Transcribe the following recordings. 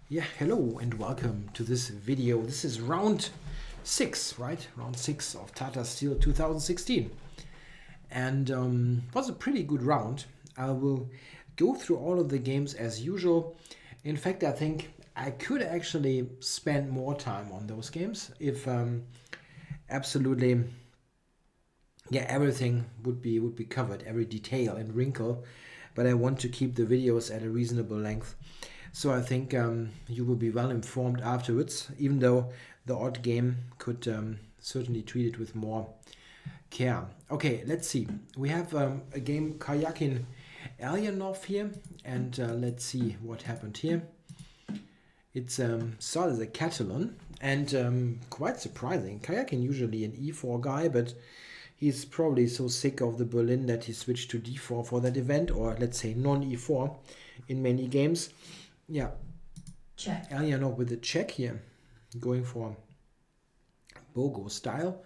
Yeah, hello and welcome to this video. This is round 6, right? Round 6 of Tata Steel 2016. And it was a pretty good round. I will go through all of the games as usual. In fact, I think I could actually spend more time on those games if absolutely, yeah, everything would be covered, every detail and wrinkle. But I want to keep the videos at a reasonable length. So I think you will be well informed afterwards, even though the odd game could certainly treat it with more care. Okay, let's see. We have a game Kayakin Alyanov here, and let's see what happened here. It's started as a Catalan, and quite surprising. Kayakin usually an e4 guy, but he's probably so sick of the Berlin that he switched to d4 for that event, or let's say non-e4 in many games. Yeah, Check. Alyanov with a check here, going for Bogo style,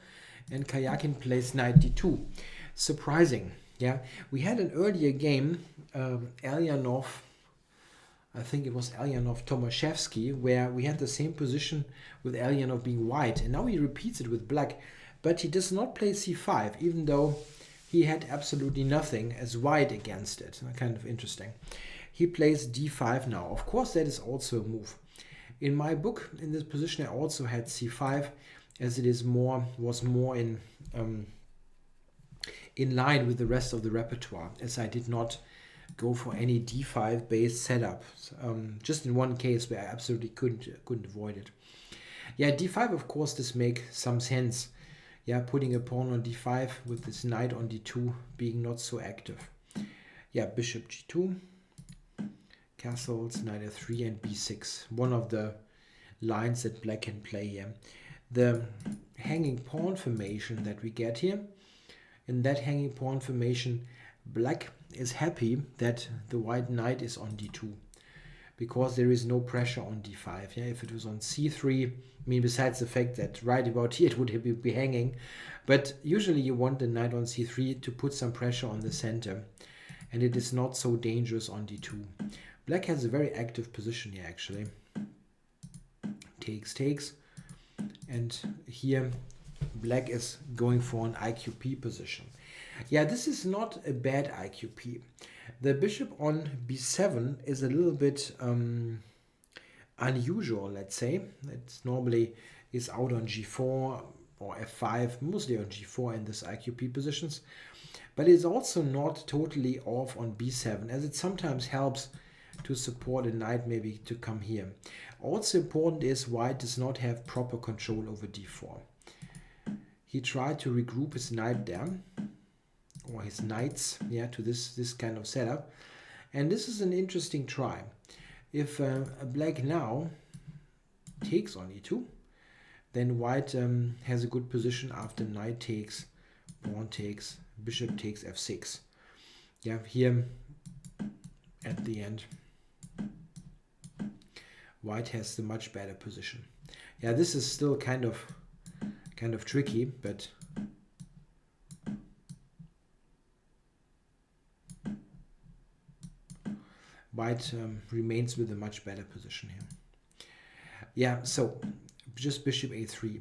and Kayakin plays knight d2. Surprising, yeah. We had an earlier game, Alyanov, I think it was Alyanov Tomaszewski, where we had the same position with Alyanov being white, and now he repeats it with black, but he does not play c5, even though he had absolutely nothing as white against it. Kind of interesting. He plays d5 now. Of course, that is also a move. In my book, in this position, I also had c5, as it is was more in line with the rest of the repertoire, as I did not go for any d5 based setup. Just in one case where I absolutely couldn't avoid it. Yeah, d5, of course, this makes some sense. Yeah, putting a pawn on d5 with this knight on d2 being not so active. Yeah, bishop g2, castles, knight f3, and b6. One of the lines that black can play here. The hanging pawn formation that we get here, in that hanging pawn formation, black is happy that the white knight is on d2, because there is no pressure on d5. Yeah, if it was on c3, I mean, besides the fact that right about here it would be hanging, but usually you want the knight on c3 to put some pressure on the center, and it is not so dangerous on d2. Black has a very active position here, actually. Takes, and here black is going for an IQP position. Yeah, this is not a bad IQP. The bishop on b7 is a little bit unusual, let's say. It's normally is out on g4 or f5, mostly on g4 in this IQP positions. But it's also not totally off on b7, as it sometimes helps to support a knight maybe to come here. Also important is white does not have proper control over d4. He tried to regroup his knight there, or his knights, yeah, to this kind of setup. And this is an interesting try. If black now takes on e2, then white has a good position after knight takes, pawn takes, bishop takes f6. Yeah, here at the end, white has the much better position. Yeah, this is still kind of tricky, but white remains with a much better position here. Yeah, so just bishop a3.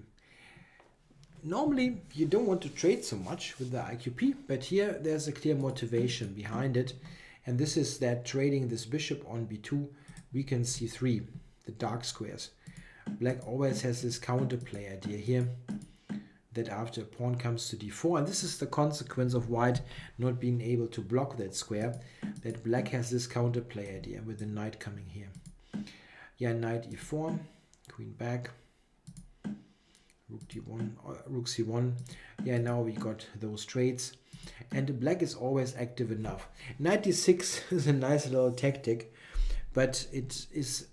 Normally, you don't want to trade so much with the IQP, but here there's a clear motivation behind it, and this is that trading this bishop on b2 weakens c3, the dark squares. Black always has this counterplay idea here, that after a pawn comes to d4, and this is the consequence of white not being able to block that square, that black has this counterplay idea with the knight coming here. Yeah, knight e4, queen back, rook d1, rook c1. Yeah, now we got those trades, and black is always active enough. Knight d6 is a nice little tactic, but it is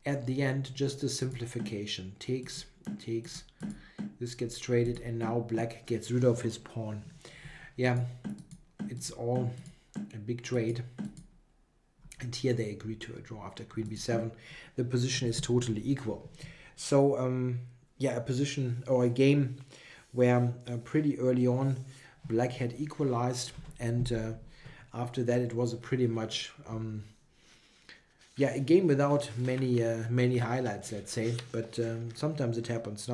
at the end just a simplification. Takes, this gets traded, and now black gets rid of his pawn. Yeah, it's all a big trade. And here they agree to a draw after queen b7. The position is totally equal. So yeah, a position or a game where pretty early on black had equalized, and after that it was a pretty much yeah, a game without many highlights, let's say. But sometimes it happens.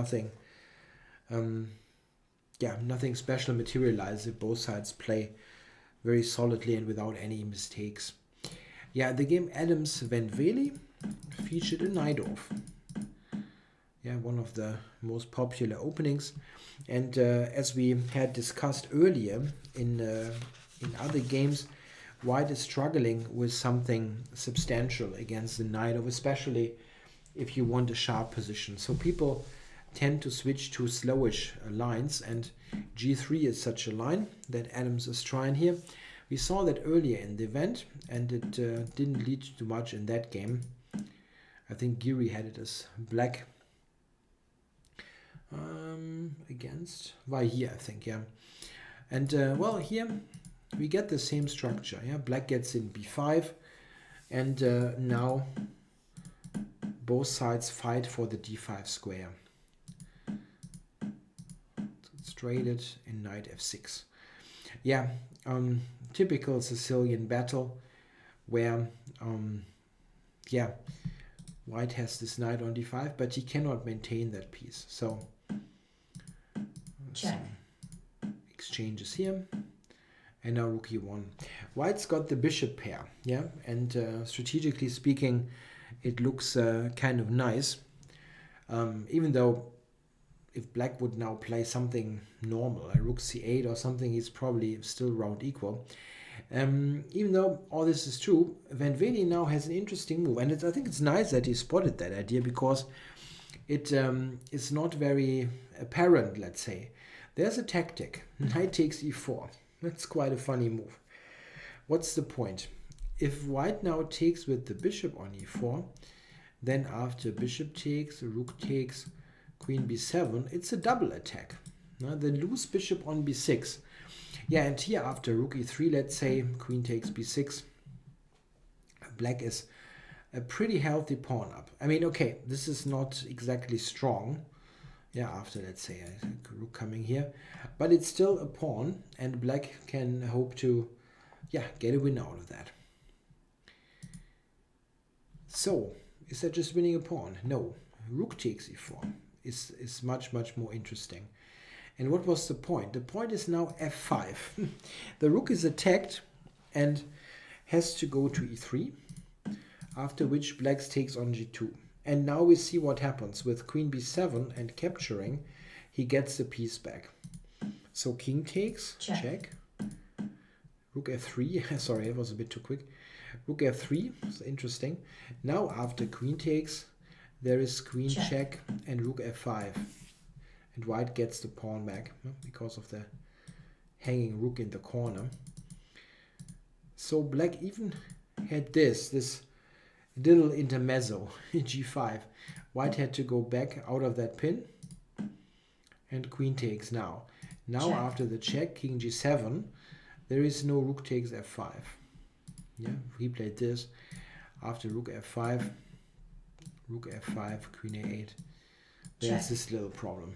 Um, nothing special materializes if both sides play very solidly and without any mistakes. Yeah, the game Adams Van Vele featured a knight off. Yeah, one of the most popular openings. And as we had discussed earlier in other games, White is struggling with something substantial against the knight off, especially if you want a sharp position. So people tend to switch to slowish lines, and G3 is such a line that Adams is trying here. We saw that earlier in the event, and it didn't lead to much in that game. I think Geary had it as black against Vahir, I think, yeah. And well, here we get the same structure. Yeah, black gets in b5, and now both sides fight for the d5 square. It's traded in knight f6. Yeah, typical Sicilian battle where yeah, White has this knight on d5, but he cannot maintain that piece. So some exchanges here, and now rook e1. White's got the bishop pair, yeah, and strategically speaking, it looks kind of nice. Even though if black would now play something normal, a rook c8 or something, he's probably still round equal. Even though all this is true, Van Vele now has an interesting move, and I think it's nice that he spotted that idea, because it is not very apparent, let's say. There's a tactic, knight takes e4. That's quite a funny move. What's the point? If White now takes with the bishop on e4, then after bishop takes, rook takes, queen b7, it's a double attack. The loose bishop on b6. Yeah, and here after rook e3, let's say, queen takes b6, black is a pretty healthy pawn up. I mean, okay, this is not exactly strong. Yeah, after, let's say, a rook coming here. But it's still a pawn, and black can hope to, yeah, get a win out of that. So, is that just winning a pawn? No. Rook takes e4 is much more interesting. And what was the point? The point is now f5. The rook is attacked and has to go to e3, after which black takes on g2. And now we see what happens with queen b7 and capturing. He gets the piece back. So king takes, check. Rook f3, sorry, it was a bit too quick. Rook f3, it's interesting. Now after queen takes, there is queen check and rook f5. And White gets the pawn back because of the hanging rook in the corner. So black even had this little intermezzo in g5. White had to go back out of that pin, and queen takes now. Now after the check, king g7, there is no rook takes f5. Yeah, he played this. After rook f5, queen a8. There's this little problem.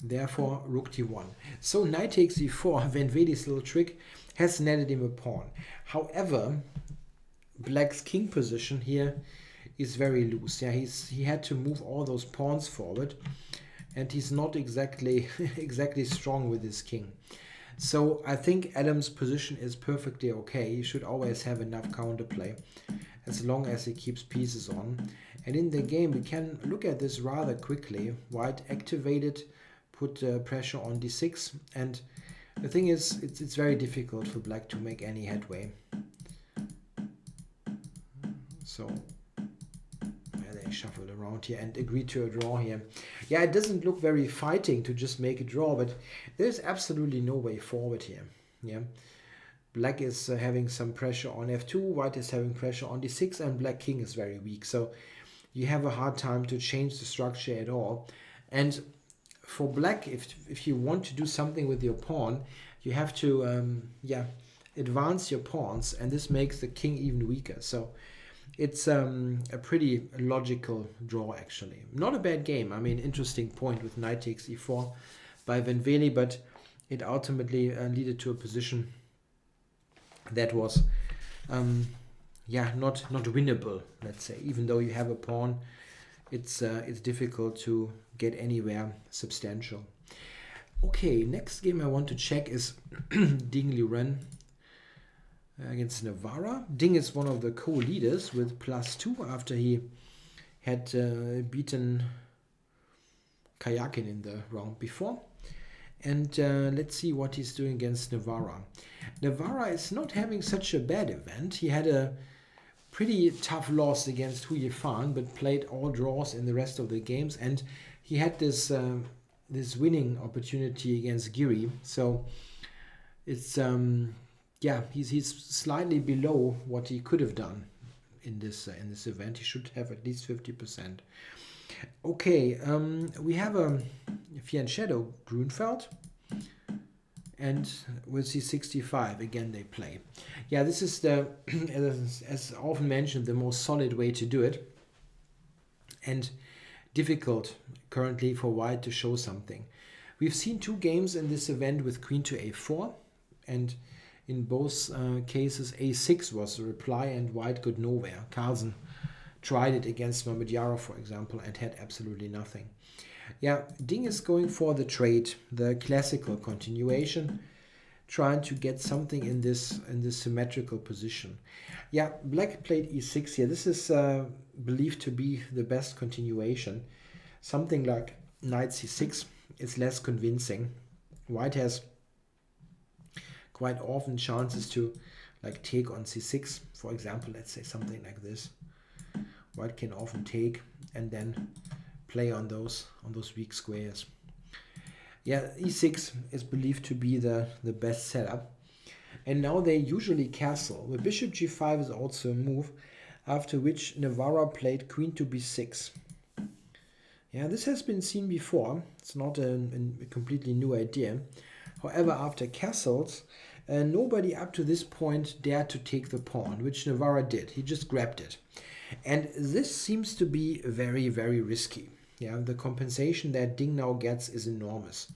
Therefore, rook d1. So knight takes e4, Van Vele's little trick has netted him a pawn. However, black's king position here is very loose. Yeah, he had to move all those pawns forward, and he's not exactly strong with his king. So I think Adams' position is perfectly okay. He should always have enough counterplay as long as he keeps pieces on. And in the game, we can look at this rather quickly. White activated, put pressure on d6, and the thing is, it's very difficult for black to make any headway. So they shuffled around here and agreed to a draw here. Yeah, it doesn't look very fighting to just make a draw, but there's absolutely no way forward here. Yeah, black is having some pressure on f2, white is having pressure on d6, and black king is very weak. So you have a hard time to change the structure at all. And for black, if you want to do something with your pawn, you have to advance your pawns, and this makes the king even weaker. So it's a pretty logical draw, actually. Not a bad game. I mean, interesting point with knight takes e4 by Van Vele, but it ultimately led to a position that was yeah, not winnable, let's say. Even though you have a pawn, it's difficult to get anywhere substantial. Okay, next game I want to check is Ding Liren against Navarra. Ding is one of the co-leaders with +2 after he had beaten Kayakin in the round before. And let's see what he's doing against Navarra. Navarra is not having such a bad event. He had a pretty tough loss against Hu Yifan, but played all draws in the rest of the games. And he had this this winning opportunity against Giri. So it's yeah, he's slightly below what he could have done in this event. He should have at least 50%. Okay, we have a Fianchetto Grunfeld, and we'll see 65 again. They play. Yeah, this is the as often mentioned, the most solid way to do it, and difficult currently for White to show something. We've seen 2 games in this event with Queen to A4, and in both cases A6 was the reply, and White got nowhere. Carlsen tried it against Mamedyarov, for example, and had absolutely nothing. Yeah, Ding is going for the trade, the classical continuation, trying to get something in this symmetrical position. Yeah, Black played E6 here. This is believed to be the best continuation. Something like Knight C6 is less convincing. White has quite often chances to like take on C6, for example. Let's say something like this. White can often take and then play on those weak squares. Yeah, E6 is believed to be the best setup. And now they usually castle. The bishop G5 is also a move, after which Navarra played Queen to B6. Yeah, this has been seen before. It's not a completely new idea. However, after castles, nobody up to this point dared to take the pawn, which Navarra did. He just grabbed it. And this seems to be very, very risky. Yeah, the compensation that Ding now gets is enormous.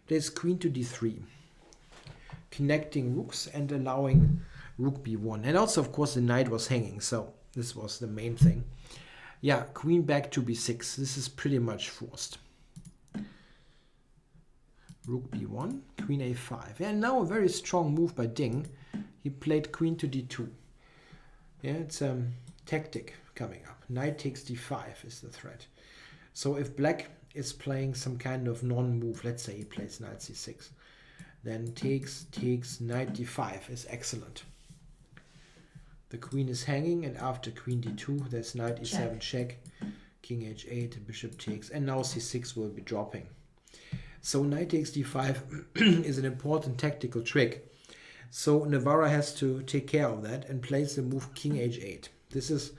There's Queen to D3, connecting rooks and allowing Rook B1. And also, of course, the knight was hanging, so this was the main thing. Yeah, Queen back to B6. This is pretty much forced. Rook B1, Queen A5. And now a very strong move by Ding. He played Queen to D2. Yeah, it's tactic coming up. Knight takes D5 is the threat. So if Black is playing some kind of non-move, let's say he plays Knight C6, then takes, Knight D5 is excellent. The queen is hanging, and after Queen D2, there's Knight E7 check, King H8, Bishop takes, and now C6 will be dropping. So Knight takes D5 is an important tactical trick. So Navarra has to take care of that and plays the move King H8. This is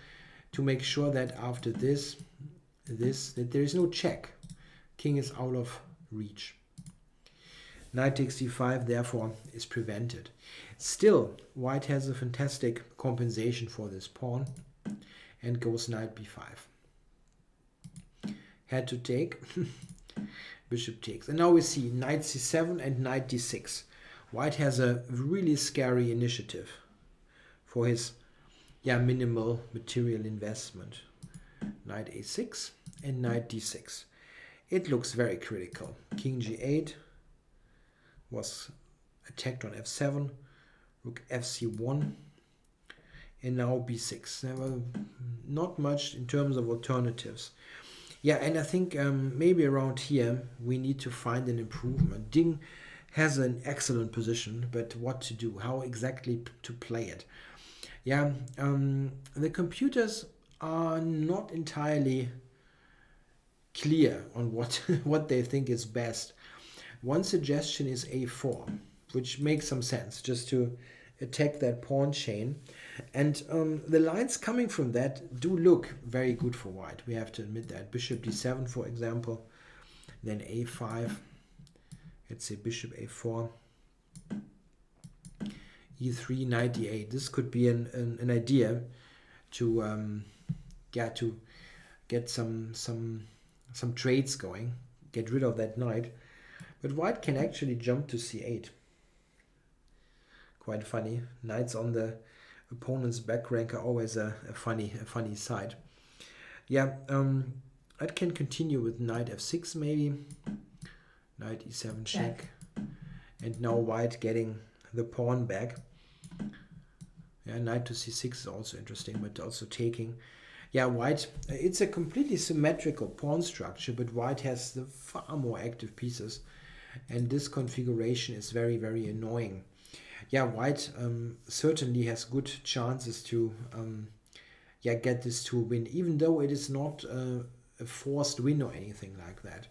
to make sure that after this, that there is no check. King is out of reach. Knight takes D5 therefore is prevented. Still, White has a fantastic compensation for this pawn and goes Knight B5. Had to take, Bishop takes. And now we see Knight C7 and Knight D6. White has a really scary initiative for his minimal material investment. Knight A6 and Knight D6. It looks very critical. King G8 was attacked on F7, Rook FC1, and now B6. There were not much in terms of alternatives. Yeah, and I think maybe around here we need to find an improvement. Ding has an excellent position, but what to do? How exactly to play it? Yeah, the computers are not entirely clear on what they think is best. One suggestion is A4, which makes some sense, just to attack that pawn chain. And the lines coming from that do look very good for White. We have to admit that. Bishop D7, for example, then A5. Let's say Bishop A4, E3, Knight D8. This could be an idea to to get some trades going, get rid of that knight. But White can actually jump to C8. Quite funny. Knight's on the opponent's back rank are always a funny sight. Yeah, I can continue with knight f6 maybe. Knight e7 check. And now white getting the pawn back. Yeah, knight to c6 is also interesting, but also taking. Yeah, white, it's a completely symmetrical pawn structure, but white has the far more active pieces. And this configuration is very, very annoying. Yeah, white certainly has good chances to get this to win, even though it is not a forced win or anything like that.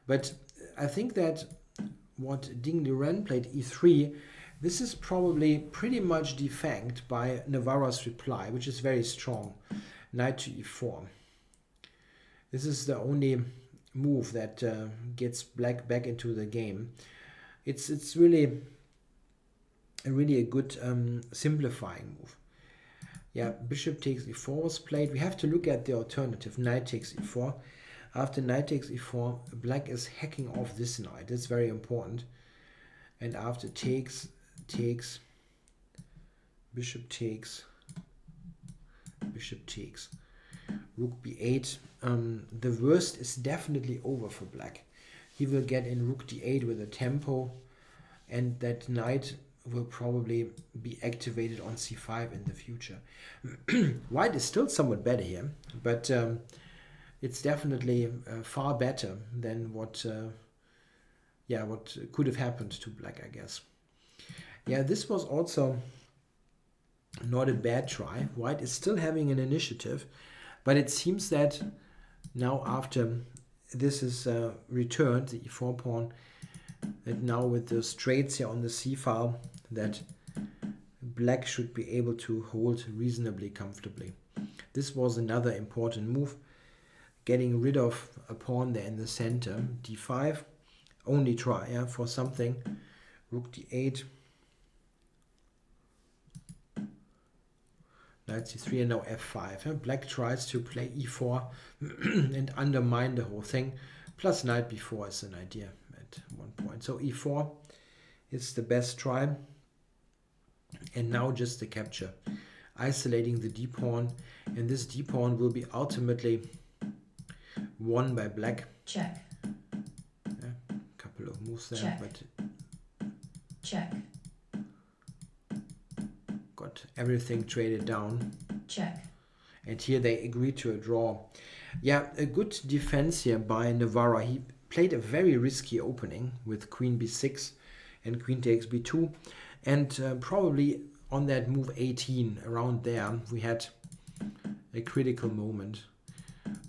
But I think that what Ding Liren played e3, this is probably pretty much defanged by Navarro's reply, which is very strong. Knight to e4. This is the only move that gets black back into the game. It's really a good simplifying move. Yeah, bishop takes e4 was played. We have to look at the alternative. Knight takes e4. After knight takes e4, black is hacking off this knight. That's very important. And after takes, bishop takes, rook b8. The worst is definitely over for black. He will get in rook d8 with a tempo, and that knight will probably be activated on c5 in the future. White is still somewhat better here, but it's definitely far better than what could have happened to black, I guess. Yeah, this was also not a bad try. White is still having an initiative, but it seems that now after this is returned, the e4 pawn, that now with the straights here on the c file, that black should be able to hold reasonably comfortably. This was another important move, getting rid of a pawn there in the center. d5, only try for something. Rook d8, knight c3, and now f5. Black tries to play e4 and undermine the whole thing. Plus knight b4 is an idea at one point. So e4 is the best try. And now just the capture, isolating the d-pawn, and this d-pawn will be ultimately won by black. Check. Yeah, couple of moves there, Check. but Check. got everything traded down. Check. And here they agreed to a draw. Yeah, a good defense here by Navarra. He played a very risky opening with queen b6 and queen takes b2. And probably on that move 18, around there, we had a critical moment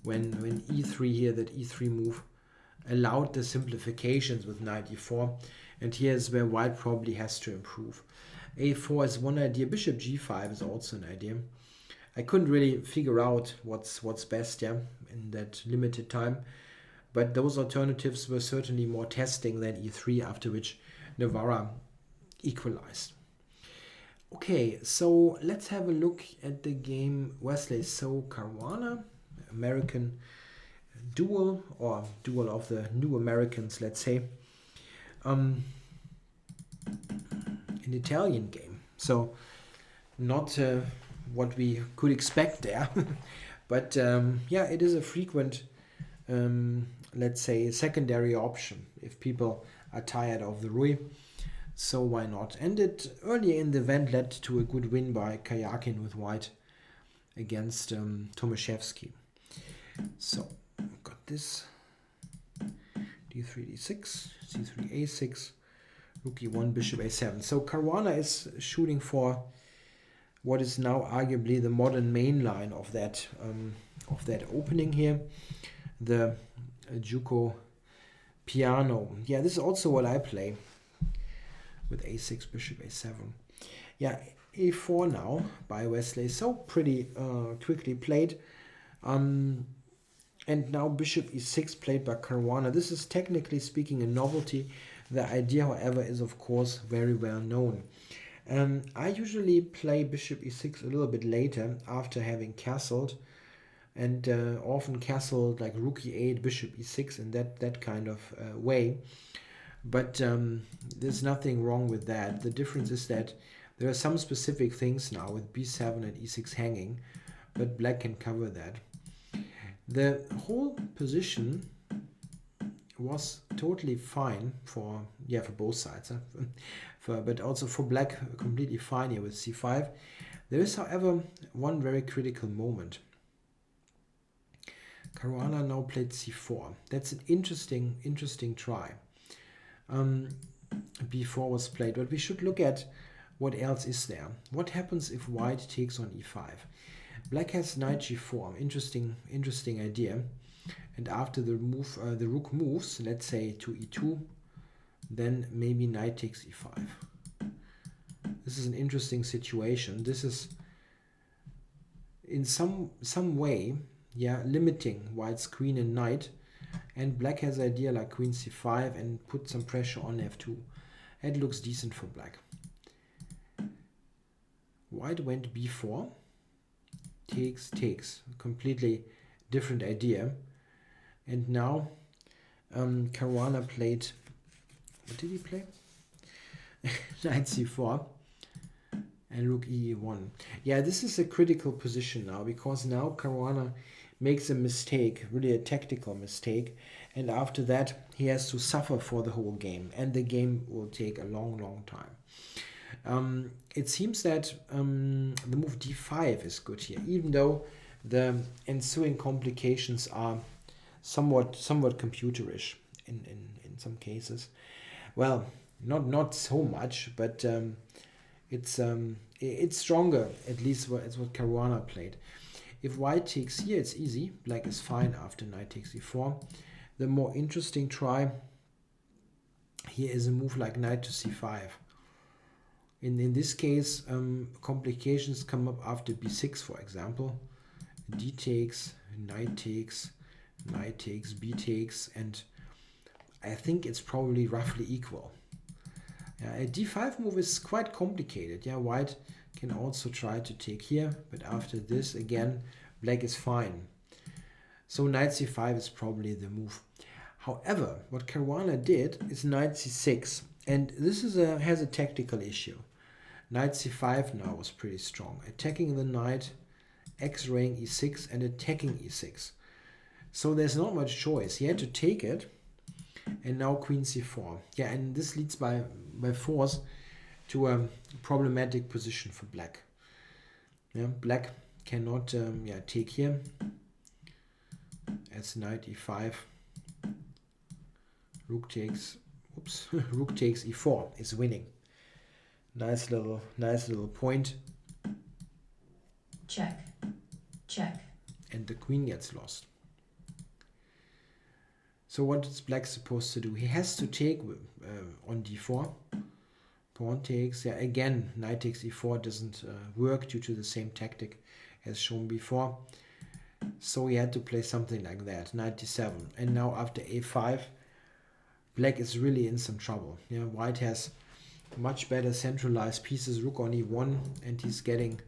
when e3 here, that e3 move, allowed the simplifications with knight e4. And here's where white probably has to improve. a4 is one idea. Bishop g5 is also an idea. I couldn't really figure out what's best in that limited time. But those alternatives were certainly more testing than e3, after which Navarra equalized. Okay, so let's have a look at the game Wesley So Caruana, American duel, or duel of the new Americans, let's say. An Italian game, so not what we could expect there. But yeah, it is a frequent, let's say, secondary option if people are tired of the Rui. So why not? And it earlier in the event led to a good win by Kayakin with white against Tomaszewski. So got this d3 d6, c3 a6, rook e1, bishop a7. So Caruana is shooting for what is now arguably the modern main line of that opening here, the Juco piano. Yeah, this is also what I play with a6, bishop a7. Yeah, a4 now by Wesley. So pretty quickly played. And now bishop e6 played by Caruana. This is technically speaking a novelty. The idea, however, is of course very well known. I usually play bishop e6 a little bit later after having castled, and often castled like rook e8, bishop e6 in that kind of way. But there's nothing wrong with that. The difference is that There are some specific things now with b7 and e6 hanging, but black can cover that. The whole position was totally fine for both sides, but also for black completely fine here with c5. There is, however, one very critical moment. Caruana now played c4. That's an interesting try. b4 was played, but we should look at what else is there. What happens if white takes on e5? Black has knight g4. Interesting idea. And after the move, the rook moves, let's say to e2, then maybe knight takes e5. This is an interesting situation. This is in some way, limiting white's queen and knight, and black has idea like queen c5 and put some pressure on f2. It looks decent for black. White went b4, takes, completely different idea. And now Caruana played, what did he play? Knight c4 and rook e1. Yeah, this is a critical position now, because now Caruana makes a mistake, really a tactical mistake, and after that he has to suffer for the whole game, and the game will take a long time. It seems that the move d5 is good here, even though the ensuing complications are somewhat computerish in some cases. Well, not so much, but it's stronger, at least it's what Caruana played. If white takes here, it's easy. Black is fine after knight takes e4. The more interesting try here is a move like knight to c5. In this case, complications come up after b6, for example. D takes, knight takes, b takes, and I think it's probably roughly equal. A d5 move is quite complicated. White can also try to take here, but after this, again, black is fine. So knight c5 is probably the move. However, what Caruana did is knight c6, and this is has a tactical issue. Knight c5 now was pretty strong, attacking the knight, x-raying e6, and attacking e6. So there's not much choice. He had to take it, and now queen c4. And this leads by force to a problematic position for black. Black cannot take here, as knight e5. Rook takes e4 is winning. Nice little point. Check. And the queen gets lost. So what is black supposed to do? He has to take on d4. Pawn takes. Again, knight takes e4 doesn't work due to the same tactic as shown before. So he had to play something like that, knight d7. And now after a5, black is really in some trouble. White has much better centralized pieces, rook on e1, and he's getting,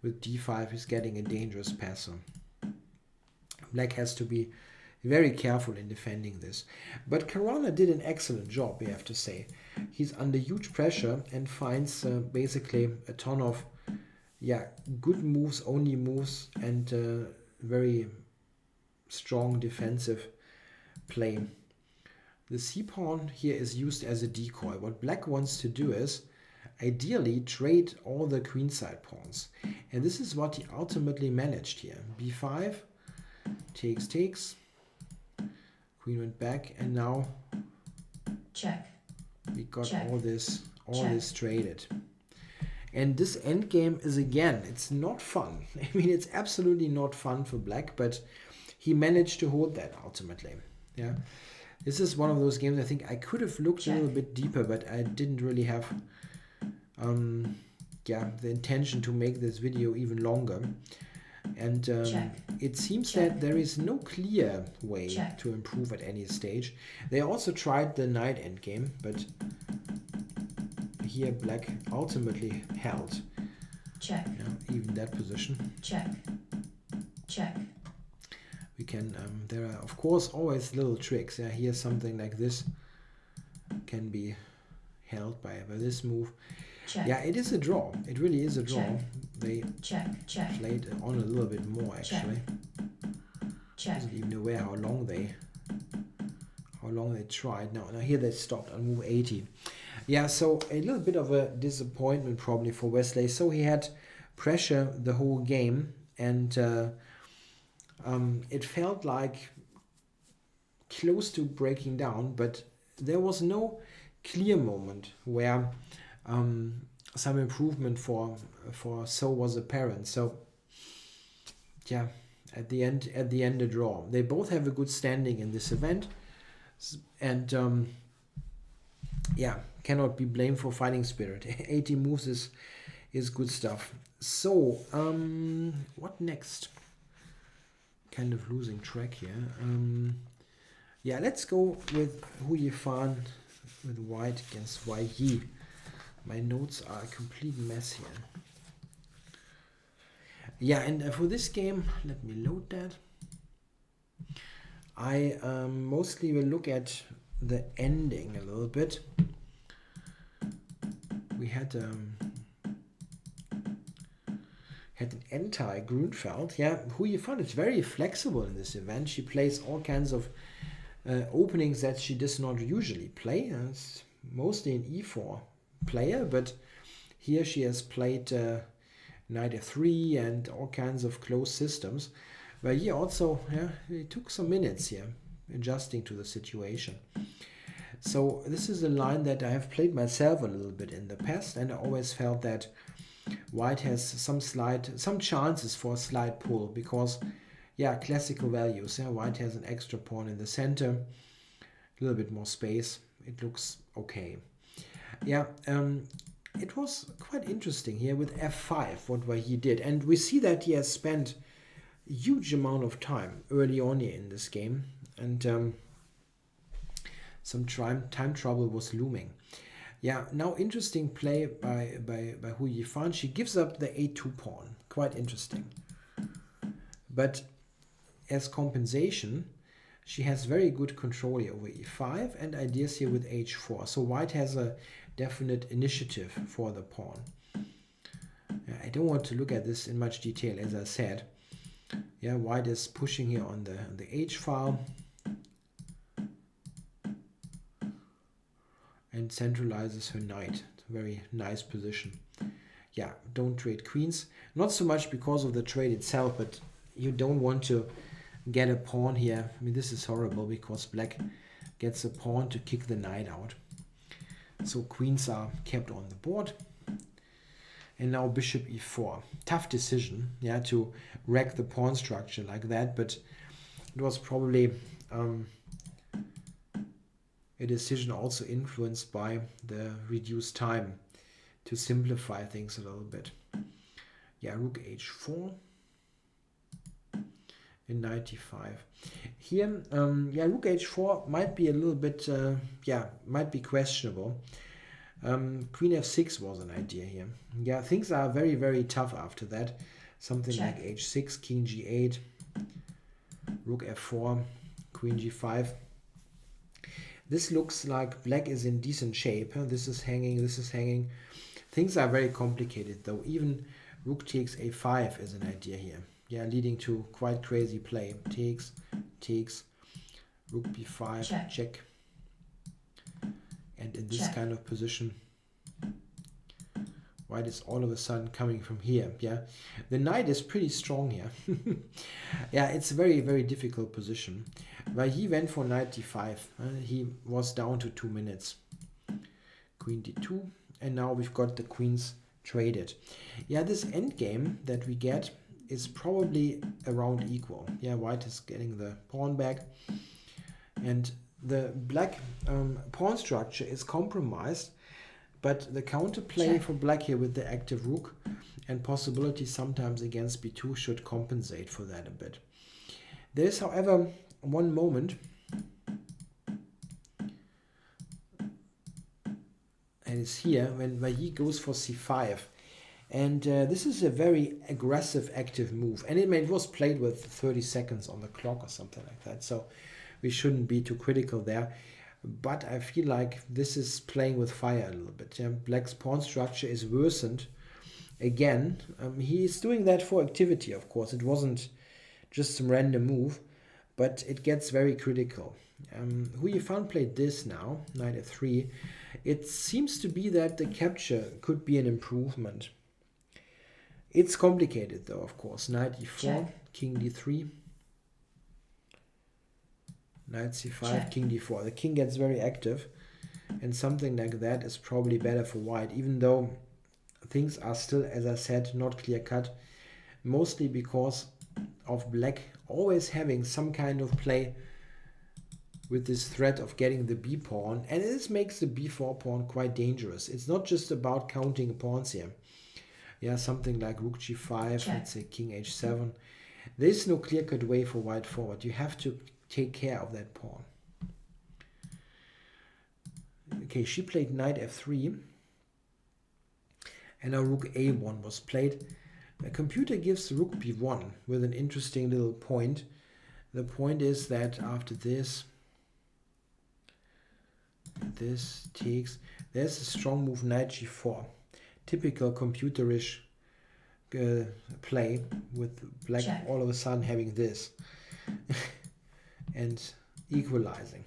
with d5, he's getting a dangerous passer. Black has to be very careful in defending this. But Caruana did an excellent job, we have to say. He's under huge pressure and finds basically a ton of good moves, only moves, and very strong defensive play. The c-pawn here is used as a decoy. What black wants to do is ideally trade all the queenside pawns. And this is what he ultimately managed here. b5, takes, queen went back, and now check. We got Check. all this traded. And this endgame is, again, it's not fun. I mean, it's absolutely not fun for black, but he managed to hold that ultimately. This is one of those games I think I could have looked a little bit deeper, but I didn't really have the intention to make this video even longer. And it seems that there is no clear way to improve at any stage. They also tried the knight endgame, but here black ultimately held. Even that position. Check. We can, there are of course always little tricks. Here something like this can be held by this move. check, Yeah, it is a draw. It really is a draw. Check. They check, check, played on a little bit more actually. check, Doesn't even aware how long they tried. Now here they stopped on move 80. Yeah, so a little bit of a disappointment probably for Wesley. So he had pressure the whole game, and it felt like close to breaking down, but there was no clear moment where some improvement for So was apparent. So yeah, at the end a draw. They both have a good standing in this event, and yeah, cannot be blamed for fighting spirit. 80 moves is good stuff. So what next? Kind of losing track here. Yeah, let's go with Hu Yifan with white against Wai Yi. My notes are a complete mess here. Yeah, and for this game, let me load that. I mostly will look at the ending a little bit. We had an anti-Grunfeld. Yeah, Hu Yifan is very flexible in this event. She plays all kinds of openings that she does not usually play. It's mostly an e4 player, but here she has played knight f3 and all kinds of closed systems. But he also, it took some minutes here adjusting to the situation. So this is a line that I have played myself a little bit in the past, and I always felt that white has some chances for a slight pull, because yeah, classical values. Yeah, white has an extra pawn in the center, a little bit more space. It looks okay. Yeah, it was quite interesting here with f5 what he did, and we see that he has spent a huge amount of time early on here in this game, and some time trouble was looming. Yeah, now interesting play by Hu Yifan. She gives up the a2 pawn. Quite interesting. But as compensation, she has very good control here over e5 and ideas here with h4. So white has a definite initiative for the pawn. I don't want to look at this in much detail, as I said. Yeah, white is pushing here on the h file and centralizes her knight. It's a very nice position. Yeah, don't trade queens. Not so much because of the trade itself, but you don't want to get a pawn here. I mean, this is horrible because black gets a pawn to kick the knight out. So queens are kept on the board. And now bishop e4. Tough decision, yeah, to wreck the pawn structure like that, but it was probably a decision also influenced by the reduced time to simplify things a little bit. Yeah, rook h4 in 95. Here, yeah, rook h4 might be a little bit, might be questionable. Queen f6 was an idea here. Yeah, things are very, very tough after that. Something Check. like h6, king g8, rook f4, queen g5. This looks like black is in decent shape. This is hanging, this is hanging. Things are very complicated though. Even rook takes a5 is an idea here. Yeah, leading to quite crazy play. Takes, rook b5, check. And in this kind of position, white is all of a sudden coming from here. Yeah, the knight is pretty strong here. Yeah, it's a very, very difficult position. But he went for knight d5. He was down to 2 minutes. Queen d2, and now we've got the queens traded. Yeah, this endgame that we get is probably around equal. Yeah, white is getting the pawn back, and the black pawn structure is compromised, but the counterplay for black here with the active rook and possibility sometimes against b2 should compensate for that a bit. There is, however, one moment, and it's here when he goes for c5, and this is a very aggressive active move, and it was played with 30 seconds on the clock or something like that, so we shouldn't be too critical there. but I feel like this is playing with fire a little bit. Yeah? Black's pawn structure is worsened again. He is doing that for activity, of course. It wasn't just some random move, but it gets very critical. Hu Yifan played this now, knight f3. It seems to be that the capture could be an improvement. It's complicated though, of course. Knight e4, Check. king d3, knight c5, Check. king d4. The king gets very active, and something like that is probably better for white, even though things are still, as I said, not clear-cut, mostly because of black always having some kind of play with this threat of getting the b pawn, and this makes the b4 pawn quite dangerous. It's not just about counting pawns here. Yeah, something like rook g5, Check. let's say king h7. There's no clear-cut way for white forward. You have to take care of that pawn. Okay, she played knight f3, and now rook a1 was played. The computer gives rook b1 with an interesting little point. The point is that after this takes, there's a strong move knight g4. Typical computerish play with black Check. all of a sudden having this and equalizing.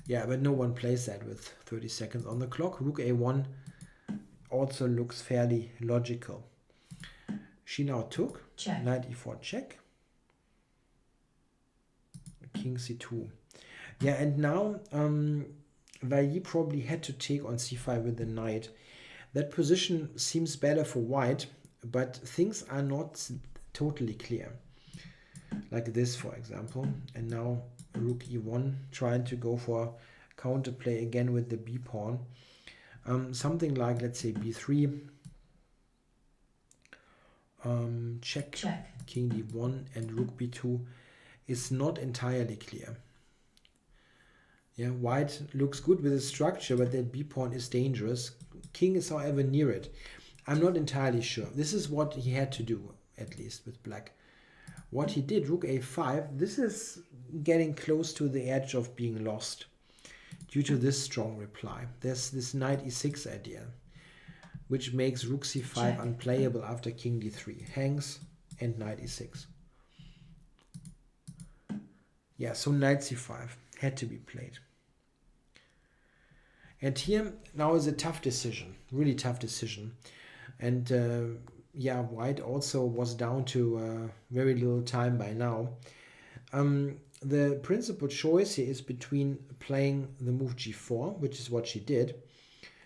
Yeah, but no one plays that with 30 seconds on the clock. Rook a1 also looks fairly logical. She now took Check. knight e4 check, king c2. Yeah, and now Vailly probably had to take on c5 with the knight. That position seems better for white, but things are not totally clear. Like this, for example. And now rook e1 trying to go for counterplay again with the b pawn. Something like, let's say, b3. Check, Check. king d1 and rook b2 is not entirely clear. Yeah, white looks good with the structure, but that b pawn is dangerous. King is, however, near it. I'm not entirely sure. This is what he had to do, at least with black. What he did, rook a5, this is getting close to the edge of being lost due to this strong reply. There's this knight e6 idea, which makes rook c5 Check. unplayable after king d3. Hangs and knight e6. Yeah, so knight c5 had to be played. And here now is a tough decision, really tough decision. And yeah, white also was down to very little time by now. The principal choice here is between playing the move g4, which is what she did,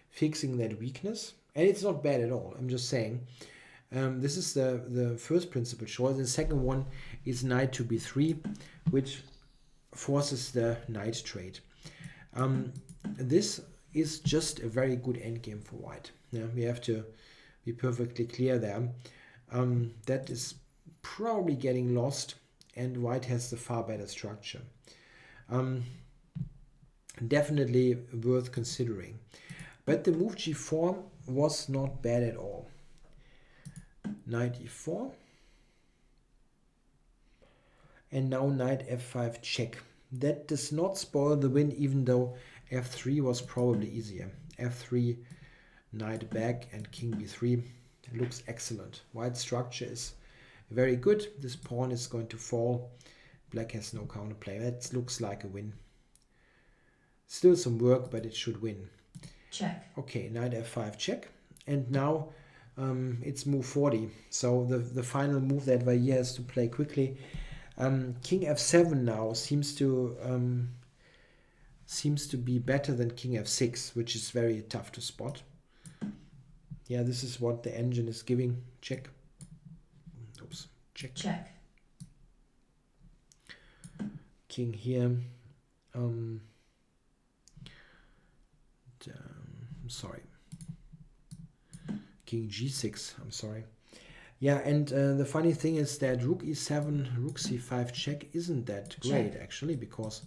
fixing that weakness. And it's not bad at all, I'm just saying. This is the first principal choice. The second one is knight to b3, which forces the knight trade. This is just a very good endgame for white. Yeah, we have to be perfectly clear there. That is probably getting lost, and white has the far better structure. Definitely worth considering. But the move g4 was not bad at all. Knight e4. And now knight f5 check. That does not spoil the win, even though f3 was probably easier. f3, knight back, and king b3 looks excellent. White structure is very good. This pawn is going to fall. Black has no counterplay. That looks like a win. Still some work, but it should win. Check. Okay, knight f5 check. And now it's move 40. So the final move that Vailly has to play quickly. King f7 now seems to be better than king f6, which is very tough to spot. Yeah, this is what the engine is giving. Check. Oops. Check. Check. King here. Sorry. King g6. I'm sorry. Yeah, and the funny thing is that rook e7, rook c5 check isn't that great, Check. actually, because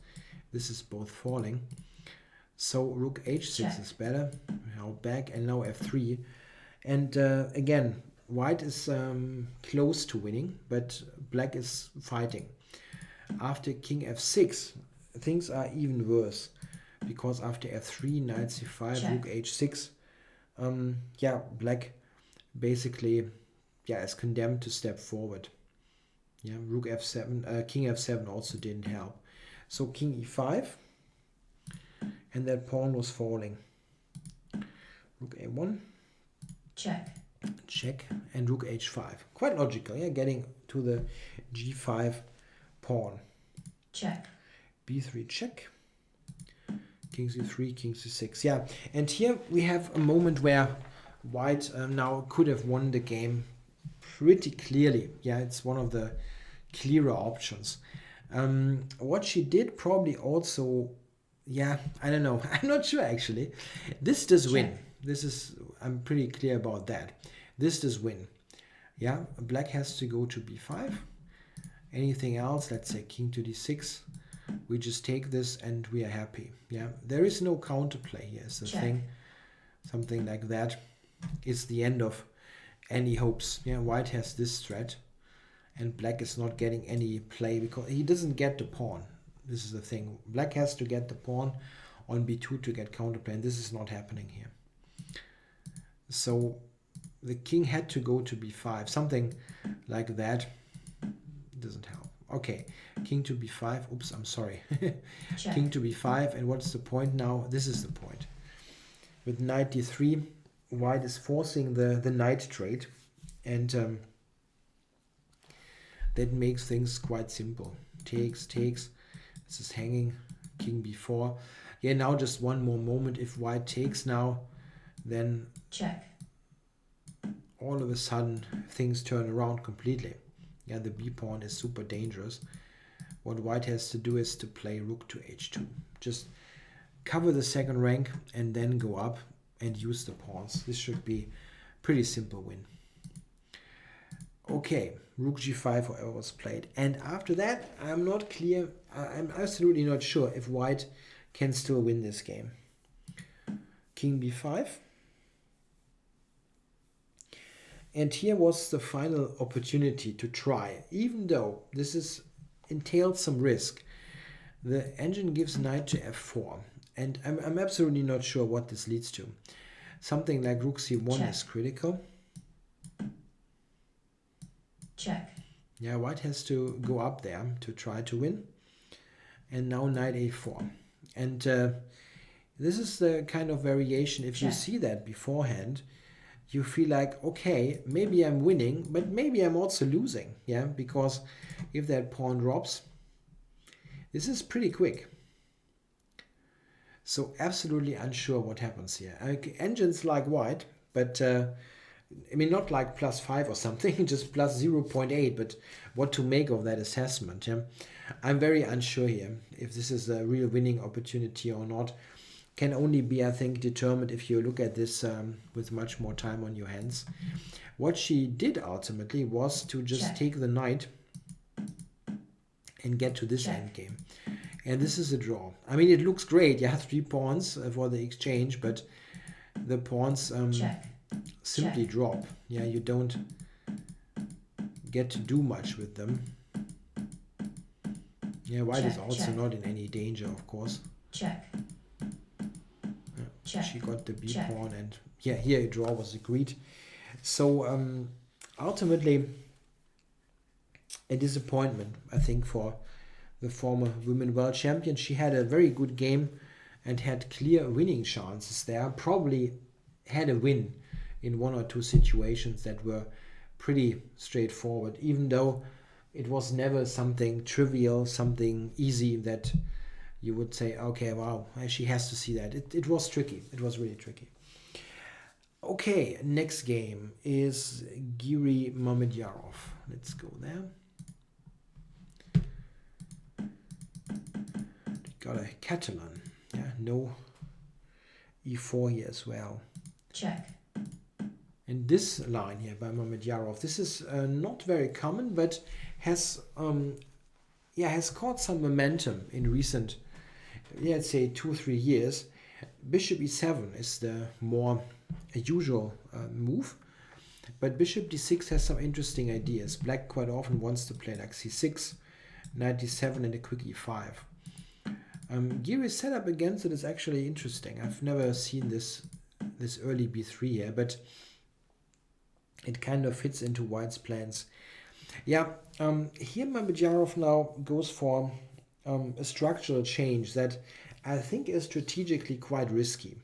this is both falling. So rook h6 Check. is better. Now back, and now f3. And again, white is close to winning, but black is fighting. After king f6, things are even worse. because after f3, knight c5, Check. rook h6, yeah, black basically, yeah, is condemned to step forward. Yeah, rook f7, king f7 also didn't help. So king e5, and that pawn was falling. Rook a1, Check. check, and rook h5. Quite logical, yeah, getting to the g5 pawn. Check. b3 check, king c3, king c6. Yeah, and here we have a moment where white now could have won the game pretty clearly. Yeah, it's one of the clearer options. What she did probably also, yeah, I don't know. I'm not sure actually. This does win. Check. This is, I'm pretty clear about that. This does win. Yeah, black has to go to b5. Anything else, let's say king to d6, we just take this and we are happy. Yeah, there is no counterplay here is the Check. thing. Something like that is the end of any hopes. Yeah, white has this threat and black is not getting any play because he doesn't get the pawn. This is the thing. Black has to get the pawn on b2 to get counterplay, and this is not happening here. So the king had to go to b5, something like that. Doesn't help. Okay, king to b5. Oops, I'm sorry. Check. King to b5, and what's the point now? This is the point. With knight d3, white is forcing the knight trade, and that makes things quite simple. Takes, this is hanging, king b4. Yeah, now just one more moment. If white takes now, then Check. all of a sudden things turn around completely. Yeah, the b pawn is super dangerous. What white has to do is to play rook to h2. Just cover the second rank and then go up and use the pawns. This should be pretty simple win. Okay, rook g5, however, was played. And after that, I'm not clear, I'm absolutely not sure if white can still win this game. King b5. And here was the final opportunity to try, even though this is entails some risk. The engine gives knight to f4, and I'm absolutely not sure what this leads to. Something like rook c1 Check. is critical. Check. Yeah, white has to go up there to try to win. And now knight a4. And this is the kind of variation, if you Check. see that beforehand, you feel like, okay, maybe I'm winning, but maybe I'm also losing. Yeah, because if that pawn drops, this is pretty quick. So absolutely unsure what happens here. Engines like white, but I mean, not like +5 or something, just plus 0.8, but what to make of that assessment. Yeah? I'm very unsure here if this is a real winning opportunity or not. Can only be, I think, determined if you look at this with much more time on your hands. What she did ultimately was to just Check. take the knight and get to this Check. endgame. And this is a draw. I mean, it looks great. You have 3 pawns for the exchange, but the pawns Check. simply Check. drop. Yeah, you don't get to do much with them. Yeah, white is Check, also check. not in any danger, of course. Check. Check. She got the b Check. pawn, and yeah, here a draw was agreed. So ultimately a disappointment, I think, for the former women world champion. She had a very good game and had clear winning chances there. Probably had a win in 1 or 2 situations that were pretty straightforward, even though it was never something trivial, something easy that you would say, okay, wow, she has to see that. It was tricky. It was really tricky. Okay, next game is Giri Mamedyarov. Let's go there. Got a Catalan. Yeah, no e4 here as well. Check. And this line here by Mamedyarov, this is not very common, but has caught some momentum in recent, let's say 2-3 years. Bishop e7 is the more usual move, but bishop d6 has some interesting ideas. Black quite often wants to play like c6, knight d7, and a quick e5. Giri's setup against it is actually interesting. I've never seen this early b3 here, but it kind of fits into White's plans. Yeah, here Mamedyarov now goes for a structural change that I think is strategically quite risky.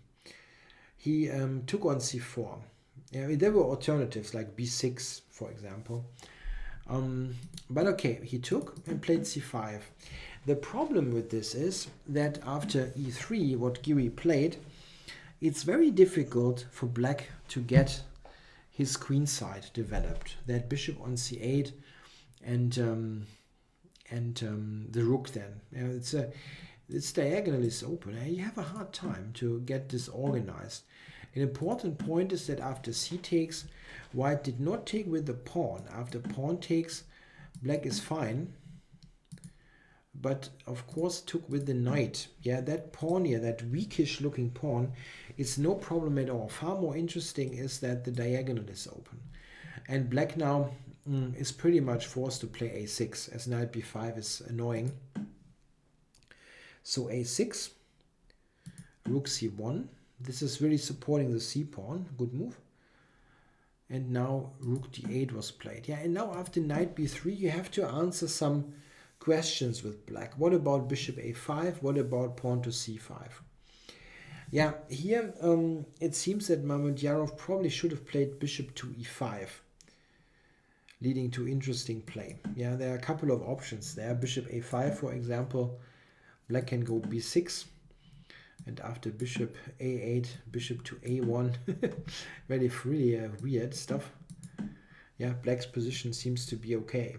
He took on c4. Yeah, there were alternatives like b6, for example. But okay, he took and played c5. The problem with this is that after e3, what Giri played, it's very difficult for black to get his queen side developed. That bishop on c8 and the rook then. It's diagonal is open. You have a hard time to get this organized. An important point is that after c takes, White did not take with the pawn. After pawn takes, black is fine. But of course took with the knight. Yeah, that pawn here, that weakish looking pawn, it's no problem at all. Far more interesting is that the diagonal is open. And black now is pretty much forced to play a6, as knight b5 is annoying. So a6, rook c1. This is really supporting the c pawn. Good move. And now rook d8 was played. Yeah, and now after knight b3, you have to answer some questions with black. What about bishop a5? What about pawn to c5? Yeah, here it seems that Mamedyarov probably should have played bishop to e5, leading to interesting play. Yeah, there are a couple of options there. Bishop a5, for example. Black can go b6. And after bishop a8, bishop to a1. really weird stuff. Yeah, black's position seems to be okay.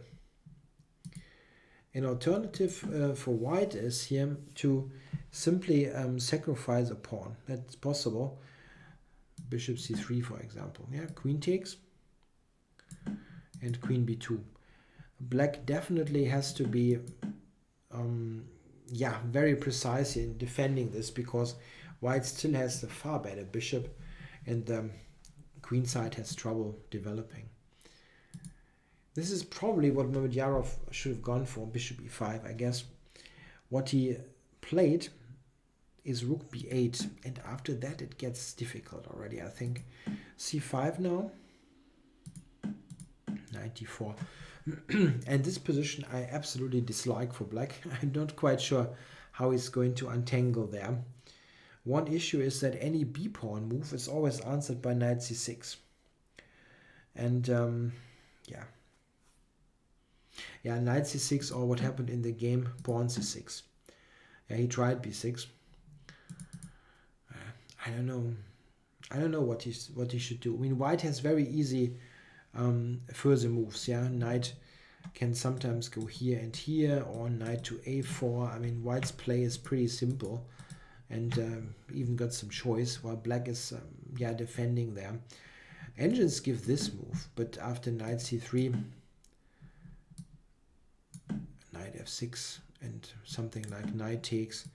An alternative for white is here to simply sacrifice a pawn. That's possible. Bishop c3, for example. Yeah, queen takes and queen b2. Black definitely has to be very precise in defending this, because white still has the far better bishop and the queen side has trouble developing. This is probably what Mamedyarov should have gone for, bishop e5, I guess. What he played is rook b8, and after that it gets difficult already, I think. c5 now, knight d4. And this position I absolutely dislike for black. I'm not quite sure how he's going to untangle there. One issue is that any b-pawn move is always answered by knight c6. And knight c6, or what happened in the game, pawn c6. Yeah, he tried b6. I don't know what he should do. I mean, white has very easy further moves. Yeah, knight can sometimes go here and here, or knight to a4. I mean, white's play is pretty simple, and even got some choice, while black is defending there. Engines give this move, but after knight c3, knight f6, and something like knight takes,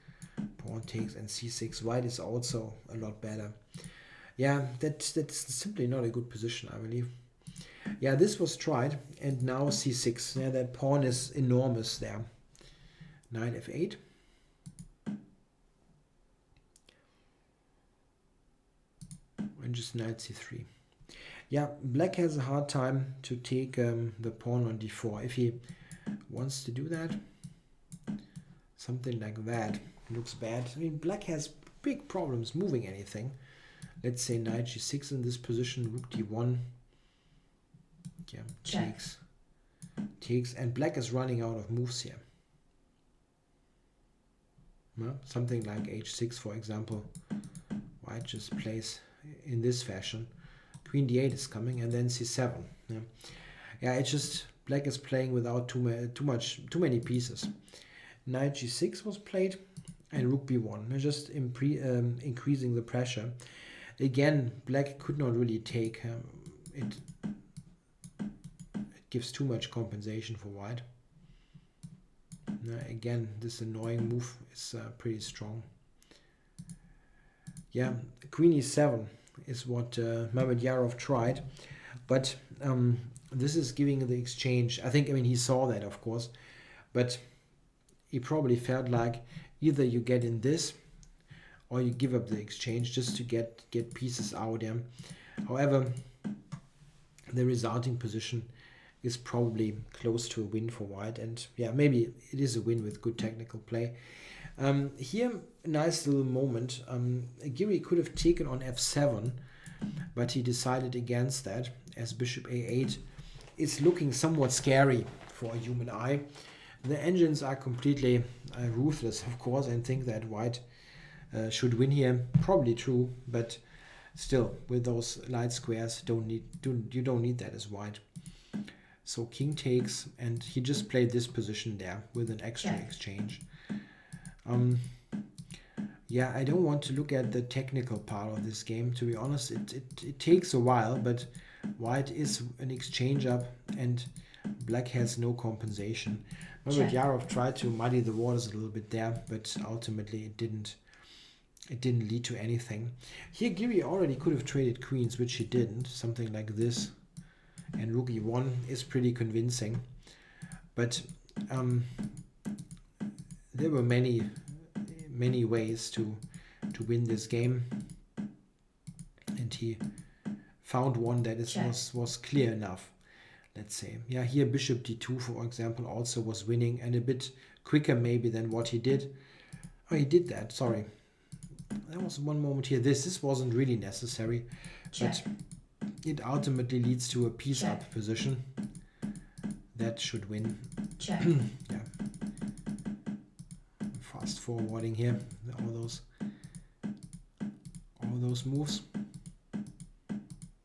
pawn takes, and c6, white is also a lot better. Yeah, that's simply not a good position, I believe. Yeah, this was tried, and now c6. Yeah, that pawn is enormous there. Knight f8. And just knight c3. Yeah, black has a hard time to take the pawn on d4. If he wants to do that, something like that looks bad. I mean, black has big problems moving anything. Let's say knight g6 in this position, rook d1. Yeah, takes, and black is running out of moves here. Well, something like h6, for example. White just plays in this fashion. Queen d8 is coming, and then c7. Yeah, it's just black is playing without too many pieces. Knight g6 was played, and rook b1. They're just increasing the pressure. Again, black could not really take it. Gives too much compensation for white. Again, this annoying move is pretty strong. Yeah, queen e7 is what Mamedyarov tried, but this is giving the exchange. I mean, he saw that, of course, but he probably felt like Either you get in this, or you give up the exchange just to get pieces out. Yeah. However, the resulting position is probably close to a win for white, and yeah, maybe it is a win with good technical play. Here, a nice little moment. Giri could have taken on f7, but he decided against that, as bishop a8 is looking somewhat scary for a human eye. The engines are completely ruthless, of course, and think that white should win here. Probably true, but still, with those light squares, you don't need that as white. So king takes, and he just played this position there with an extra exchange. Yeah, I don't want to look at the technical part of this game. To be honest, it takes a while, but white is an exchange up, and black has no compensation. Yarov tried to muddy the waters a little bit there, but ultimately it didn't lead to anything. Here Giri already could have traded queens, which he didn't. Something like this. And rook e1 is pretty convincing. But there were many ways to win this game. And he found one that was clear enough, let's say. Yeah, here bishop d2, for example, also was winning, and a bit quicker maybe than what he did. Oh, he did that, sorry. There was one moment here. This wasn't really necessary, but it ultimately leads to a piece up position. That should win. Yeah. Fast forwarding here, all those moves.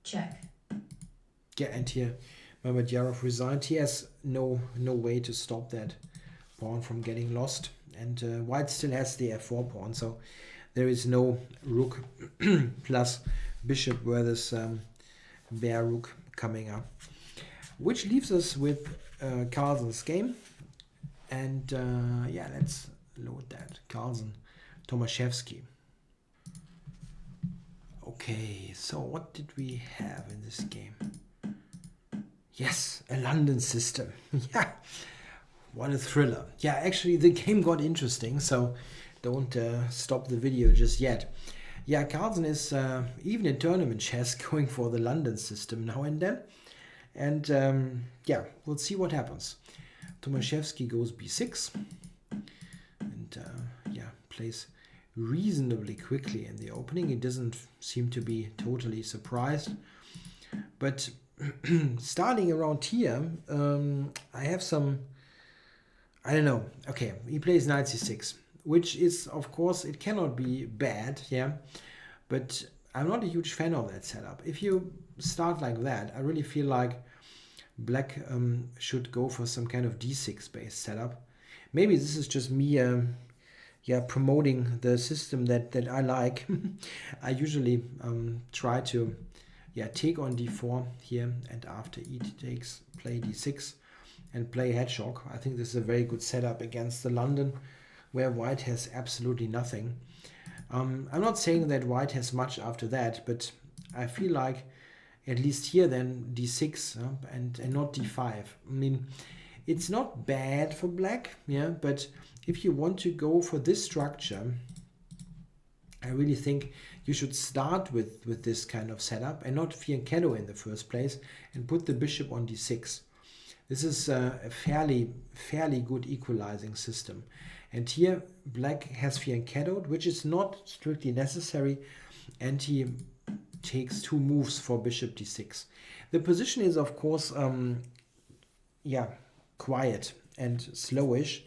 Check. Yeah, and here Mamedyarov resigned. He has no way to stop that pawn from getting lost, and white still has the f4 pawn, so there is no rook plus bishop versus bare rook coming up, which leaves us with Carlsen's game. And yeah, let's load that. Carlsen, Tomaszewski. Okay, so what did we have in this game? Yes, a London system. Yeah, what a thriller. Yeah, actually the game got interesting, so don't stop the video just yet. Yeah, Carlsen is even in tournament chess going for the London system now and then. And yeah, we'll see what happens. Tomaszewski goes b6 and yeah, plays reasonably quickly in the opening. He doesn't seem to be totally surprised. But starting around here, I have some, I don't know. Okay, he plays knight c6, which is, of course, it cannot be bad, yeah. But I'm not a huge fan of that setup. If you start like that, I really feel like black should go for some kind of d6 based setup. Maybe this is just me yeah, promoting the system that I like. I usually try to take on d4 here, and after e takes, play d6 and play hedgehog. I think this is a very good setup against the London, where white has absolutely nothing. I'm not saying that white has much after that, but I feel like at least here then d6 and not d5. I mean, it's not bad for black, yeah, but if you want to go for this structure, I really think you should start with this kind of setup and not fianchetto in the first place and put the bishop on d6. This is a fairly good equalizing system. And here black has fianchettoed, which is not strictly necessary, and he takes two moves for bishop d6. The position is, of course, yeah, quiet and slowish.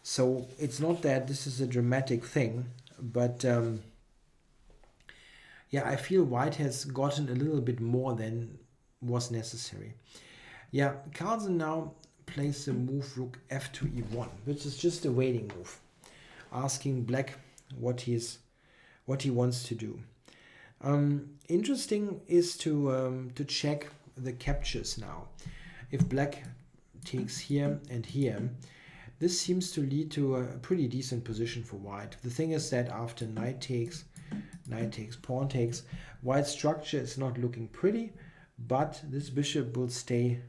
So it's not that this is a dramatic thing, but yeah, I feel white has gotten a little bit more than was necessary. Yeah, Carlsen now plays the move rook f2 e1, which is just a waiting move, asking black what he wants to do. Interesting is to check the captures now. If black takes here and here, this seems to lead to a pretty decent position for white. The thing is that after knight takes, pawn takes, white's structure is not looking pretty, but this bishop will stay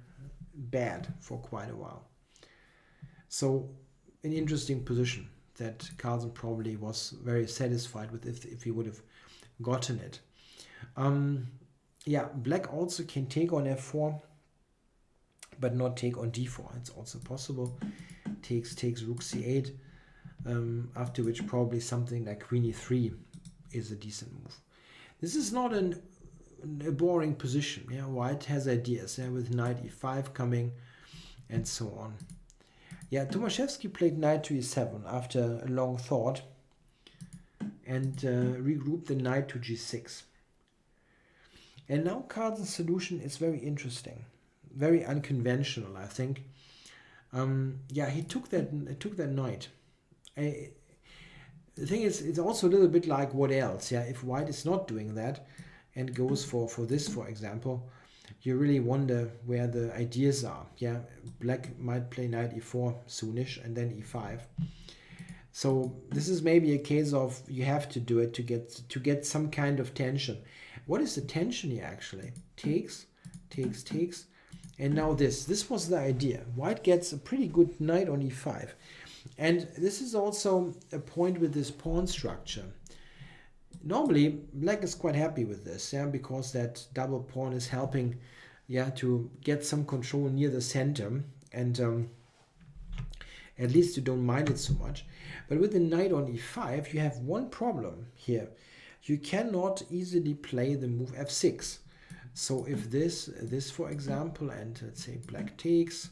bad for quite a while. So an interesting position. that Carlsen probably was very satisfied with if he would have gotten it. Yeah, black also can take on f4, but not take on d4. It's also possible. Takes rook c8, after which probably something like queen e3 is a decent move. This is not a boring position. Yeah, white has ideas, yeah, with knight e5 coming and so on. Yeah, Tomaszewski played knight to e7 after a long thought and regrouped the knight to g6. And now Carlsen's solution is very interesting, very unconventional, I think. Yeah, he took that knight. The thing is, it's also a little bit like what else? Yeah, if white is not doing that and goes for this, for example, you really wonder where the ideas are. Yeah, black might play knight e4 soonish and then e5. So this is maybe a case of you have to do it to get some kind of tension. What is the tension here actually? Takes, and now this was the idea. White gets a pretty good knight on e5. And this is also a point with this pawn structure. Normally, black is quite happy with this, yeah, because that double pawn is helping, yeah, to get some control near the center, and at least you don't mind it so much. But with the knight on e5, you have one problem here. You cannot easily play the move f6. So if this for example, and let's say black takes,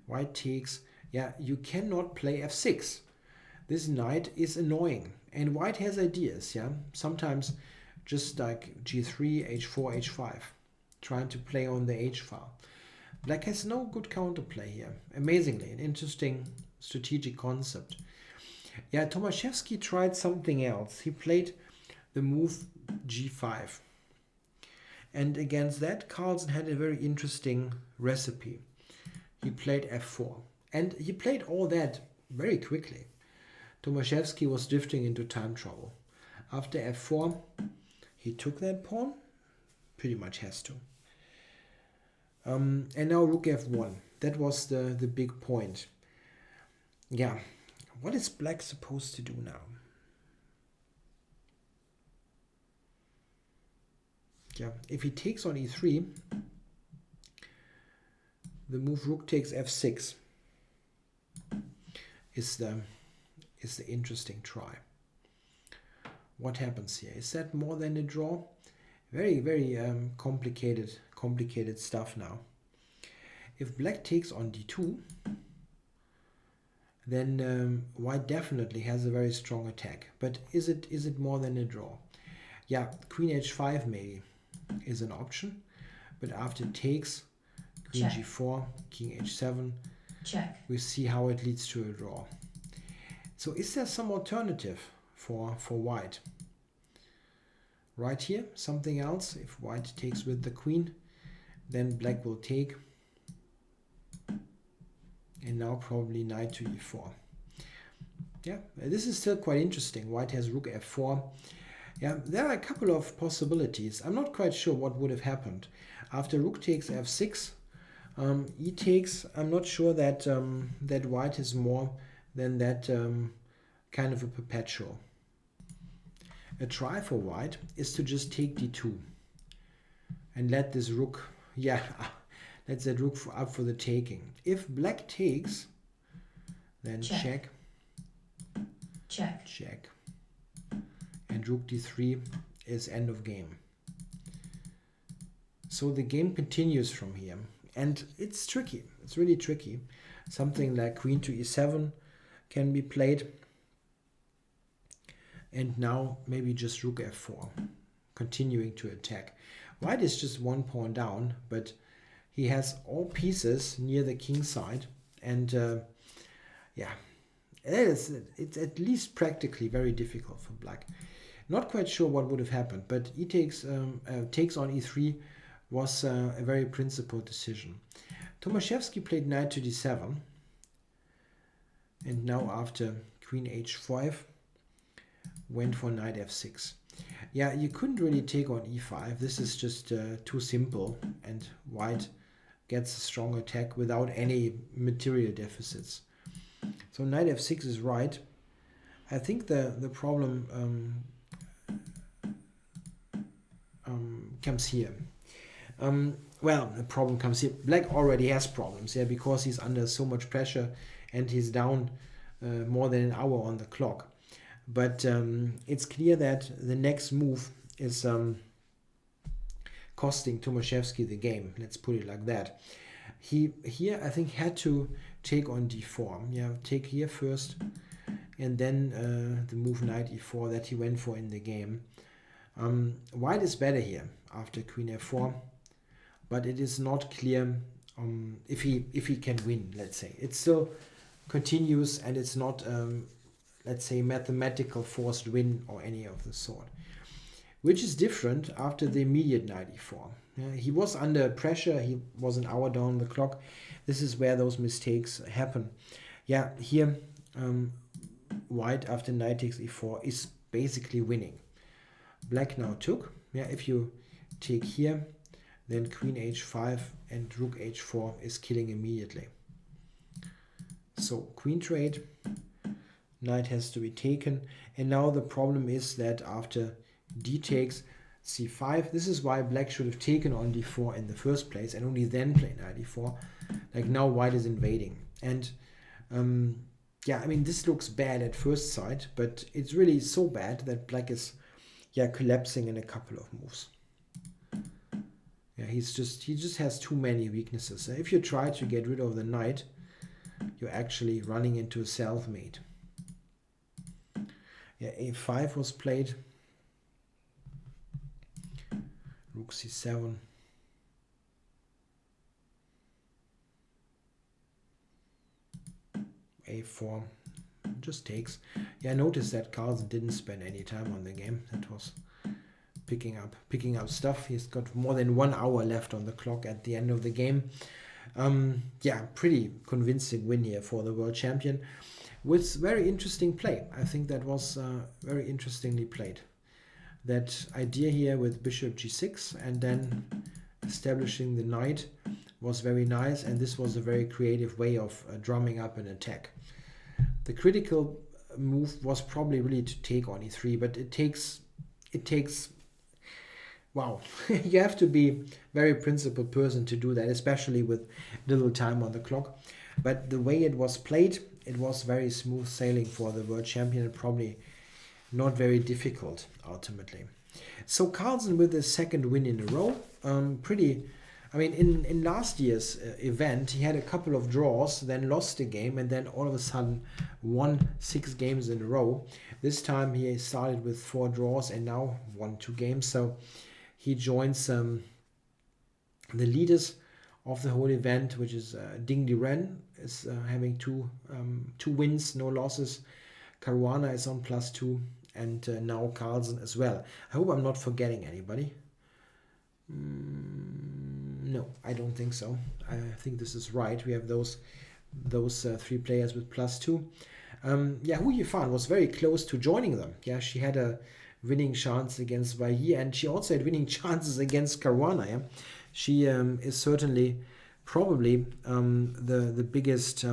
white takes, yeah, you cannot play f6. This knight is annoying, and white has ideas, yeah, sometimes just like g3, h4, h5, trying to play on the h file. Black has no good counterplay here. Amazingly, an interesting strategic concept. Yeah, Tomaszewski tried something else. He played the move g5. And against that, Carlsen had a very interesting recipe. He played f4. And he played all that very quickly. Tomaszewski was drifting into time trouble. After f4, he took that pawn. Pretty much has to. And now rook f1. That was the big point. Yeah. What is black supposed to do now? Yeah, if he takes on e3, the move rook takes f6 is the interesting try. What happens here? Is that more than a draw? Very, very complicated stuff now. If black takes on d2, then white definitely has a very strong attack. But is it more than a draw? Yeah, queen h5 maybe is an option, but after takes, queen Check. g4, king h7, Check. we see how it leads to a draw. So is there some alternative for white? Right here, something else. If white takes with the queen, then black will take. And now probably knight to e4. Yeah, this is still quite interesting. White has rook f4. Yeah, there are a couple of possibilities. I'm not quite sure what would have happened. After rook takes f6, e takes, I'm not sure that that white is more than that kind of a perpetual. A try for white is to just take d2 and let this rook, yeah, let that rook up for the taking. If black takes, then check, check, and rook d3 is end of game. So the game continues from here, and it's tricky. It's really tricky. Something like queen to e7 can be played, and now maybe just rook f4, continuing to attack. White is just one pawn down, but he has all pieces near the king side, and yeah, it's at least practically very difficult for black. Not quite sure what would have happened, but e takes takes on e3 was a very principled decision. Tomaszewski played knight to d7, and now after queen h5 went for knight f6. Yeah, you couldn't really take on e5. This is just too simple, and white gets a strong attack without any material deficits. So knight f6 is right. I think the problem comes here. Well, the problem comes here. Black already has problems, yeah, because he's under so much pressure and he's down more than an hour on the clock. But it's clear that the next move is costing Tomaszewski the game. Let's put it like that. He here, I think, had to take on d4. Yeah, take here first, and then the move knight e4 that he went for in the game. White is better here after queen f4, but it is not clear if he can win. Let's say it still continues, and it's not let's say mathematical forced win or any of the sort, which is different after the immediate knight e4. He was under pressure. He was an hour down the clock. This is where those mistakes happen. Yeah, here white after knight takes e4 is basically winning. Black now took. Yeah, if you take here, then queen h5 and rook h4 is killing immediately. So queen trade, knight has to be taken, and now the problem is that after d takes c5, this is why black should have taken on d4 in the first place and only then play knight e4. Like now white is invading, and yeah, I mean this looks bad at first sight, but it's really so bad that black is collapsing in a couple of moves. Yeah, he just has too many weaknesses. If you try to get rid of the knight, you're actually running into a self-mate. Yeah, a5 was played. Rook c7. a4 just takes. Yeah, notice that Carlsen didn't spend any time on the game. That was picking up stuff. He's got more than 1 hour left on the clock at the end of the game. Yeah, pretty convincing win here for the world champion with very interesting play. I think that was very interestingly played. That idea here with bishop g6 and then establishing the knight was very nice, and this was a very creative way of drumming up an attack. The critical move was probably really to take on e3, but it takes wow, you have to be very principled person to do that, especially with little time on the clock. But the way it was played, it was very smooth sailing for the world champion, and probably not very difficult ultimately. So Carlsen with the second win in a row. I mean, in last year's event, he had a couple of draws, then lost a game, and then all of a sudden won 6 games in a row. This time he started with 4 draws and now won 2 games. So he joins the leaders of the whole event, which is Ding Liren is having 2 wins, no losses. Caruana is on +2, and now Carlsen as well. I hope I'm not forgetting anybody. No, I don't think so. I think this is right. We have those 3 players with +2. Yeah, Hu Yifan was very close to joining them. Yeah, she had a winning chance against Vahir, and she also had winning chances against Caruana. Yeah? She is certainly probably the biggest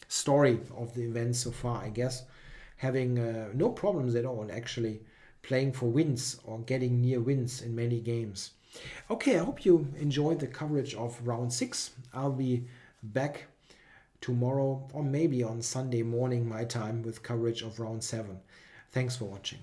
story of the event so far, I guess. Having no problems at all, actually playing for wins or getting near wins in many games. Okay, I hope you enjoyed the coverage of round 6. I'll be back tomorrow or maybe on Sunday morning my time with coverage of round 7. Thanks for watching.